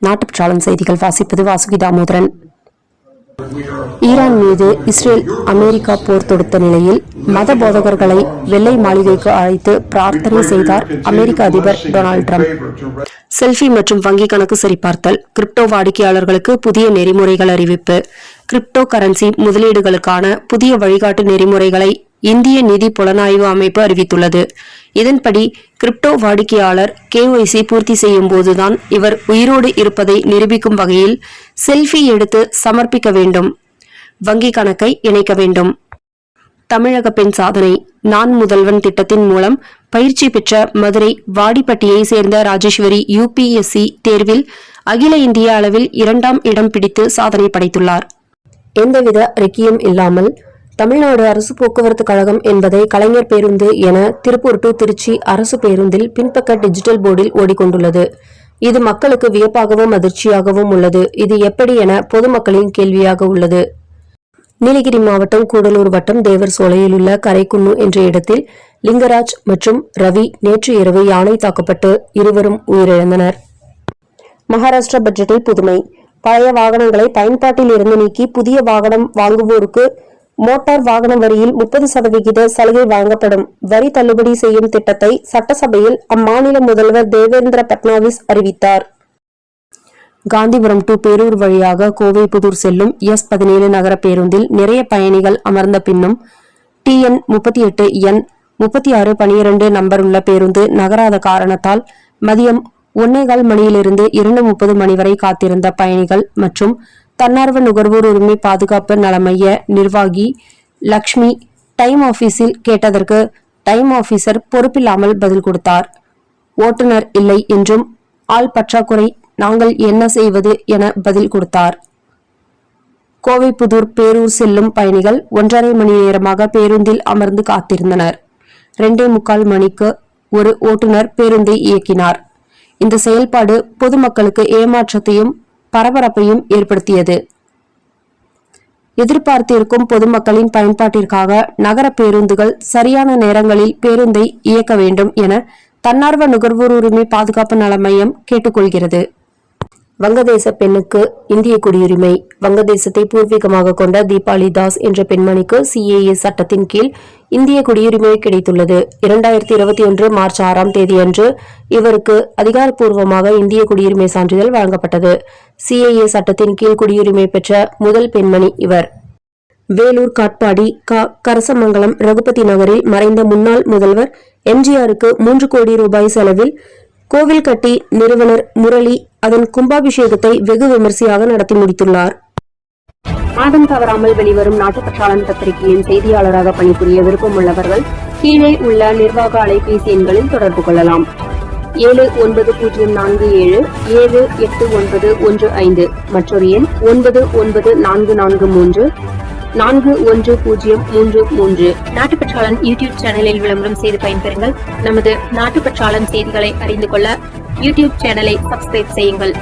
நாட்டுப்பற்றாளன் செய்திகள் வாசிப்பது வாசுகி தாமோதரன். ஈரான் மீது இஸ்ரேல் அமெரிக்கா போர் தொடுத்த நிலையில் மத போதகர்களை வெள்ளை மாளிகைக்கு அழைத்து பிரார்த்தனை செய்தார் அமெரிக்க அதிபர் டொனால்டு டிரம்ப். செல்ஃபி மற்றும் வங்கி கணக்கு சரிபார்த்தல், கிரிப்டோ வாடிக்கையாளர்களுக்கு புதிய நெறிமுறைகள் அறிவிப்பு. கிரிப்டோ கரன்சி முதலீடுகளுக்கான புதிய வழிகாட்டு நெறிமுறைகளை இந்திய நிதி புலனாய்வு அமைப்பு அறிவித்துள்ளது. இதன்படி கிரிப்டோ வாடிக்கையாளர் KYC பூர்த்தி செய்யும் போதுதான் இவர் உயிரோடு இருப்பதை நிரூபிக்கும் வகையில் செல்ஃபி எடுத்து சமர்ப்பிக்க வேண்டும். வங்கி கணக்கை இணைக்க வேண்டும். தமிழக பெண் சாதனை. நான் முதல்வன் திட்டத்தின் மூலம் பயிற்சி பெற்ற மதுரை வாடிப்பட்டியை சேர்ந்த ராஜேஸ்வரி UPSC தேர்வில் அகில இந்திய அளவில் 2ஆம் இடம் பிடித்து சாதனை படைத்துள்ளார். எந்தவித அறிக்கையும் இல்லாமல் தமிழ்நாடு அரசு போக்குவரத்து கழகம் என்பதை கலைஞர் பேருந்து என திருப்பூர் டு திருச்சி அரசு பேருந்தில் பின்பக்க டிஜிட்டல் போர்டில் ஓடிக்கொண்டுள்ளது. இது மக்களுக்கு வியப்பாகவும் அதிர்ச்சியாகவும் உள்ளது. இது எப்படி என பொதுமக்களின் கேள்வியாக உள்ளது. நீலகிரி மாவட்டம் கூடலூர் வட்டம் தேவர் சோலையில் உள்ள கரைக்குன்னு என்ற இடத்தில் லிங்கராஜ் மற்றும் ரவி நேற்று இரவு யானை தாக்கப்பட்டு இருவரும் உயிரிழந்தனர். மகாராஷ்டிரா பட்ஜெட்டில் புதுமை. பழைய வாகனங்களை பயன்பாட்டில் இருந்து நீக்கி புதிய வாகனம் வாங்குவோருக்கு மோட்டார் வாகன வரியில் 30% சலுகை வழங்கப்படும். வரி தள்ளுபடி செய்யும் திட்டத்தை சட்டசபையில் அம்மாநில முதல்வர் தேவேந்திர பட்னாவிஸ் அறிவித்தார். காந்திபுரம் டு பேரூர் வழியாக கோவை புதூர் செல்லும் S17 நகர பேருந்தில் நிறைய பயணிகள் அமர்ந்த பின்னும் TN 38N 3612 நம்பர் உள்ள பேருந்து நகராத காரணத்தால் மதியம் 1:15 மணியிலிருந்து 2:30 மணி வரை காத்திருந்த பயணிகள் மற்றும் தன்னார்வ நுகர்வோர் உரிமை பாதுகாப்பு நல மைய நிர்வாகி லக்ஷ்மி டைம் ஆபீஸில் கேட்டதற்கு டைம் ஆபீசர் பொறுப்பில்லாமல் பதில் கொடுத்தார். ஓட்டுநர் இல்லை என்றும் ஆள் பற்றாக்குறை, நாங்கள் என்ன செய்வது என பதில் கொடுத்தார். கோவை புதூர் பேரூர் செல்லும் பயணிகள் 1.5 மணி நேரமாக பேருந்தில் அமர்ந்து காத்திருந்தனர். 2:45 மணிக்கு ஒரு ஓட்டுநர் பேருந்தை இயக்கினார். இந்த செயல்பாடு பொதுமக்களுக்கு ஏமாற்றத்தையும் பரபரப்பையும் ஏற்படுத்தியது. எதிர்பார்த்திருக்கும் பொதுமக்களின் பயன்பாட்டிற்காக நகர பேருந்துகள் சரியான நேரங்களில் பேருந்தை இயக்க வேண்டும் என தன்னார்வ நுகர்வோர் உரிமை பாதுகாப்பு நல மையம் கேட்டுக்கொள்கிறது. வங்கதேச பெண்ணுக்கு இந்திய குடியுரிமை. வங்கதேசத்தை பூர்வீகமாக கொண்ட தீபாலி தாஸ் என்ற பெண்மணிக்கு CAA சட்டத்தின் கீழ் இந்திய குடியுரிமை கிடைத்துள்ளது. 2021 மார்ச் 6ஆம் தேதி அன்று இவருக்கு அதிகாரப்பூர்வமாக இந்திய குடியுரிமை சான்றிதழ் வழங்கப்பட்டது. CAA சட்டத்தின் கீழ் குடியுரிமை பெற்ற முதல் பெண்மணி இவர். வேலூர் காட்பாடி கரசமங்கலம் ரகுபதி நகரில் மறைந்த முன்னாள் முதல்வர் MGRக்கு 3 கோடி ரூபாய் செலவில் கோவில் கட்டி நிறுவனர் முரளி அதன் கும்பாபிஷேகத்தை வெகு விமர்சையாக நடத்தி முடித்துள்ளார். மாதம் தவறாமல் வெளிவரும் நாட்டுப்பற்றாளன் பத்திரிகையின் செய்தியாளராக பணிபுரிய விருப்பம் உள்ளவர்கள் கீழே உள்ள நிர்வாக அலைபேசி எண்களில் தொடர்பு கொள்ளலாம். 790477 78915 மற்றொரு எண் 99443 410033. நாட்டுப்பற்றாளன் யூடியூப் சேனலில் விளம்பரம் செய்து பயன்பெறுங்கள். நமது நாட்டுப்பற்றாளன் செய்திகளை அறிந்து கொள்ள யூடியூப் சேனலை சப்ஸ்கிரைப் செய்யுங்கள்.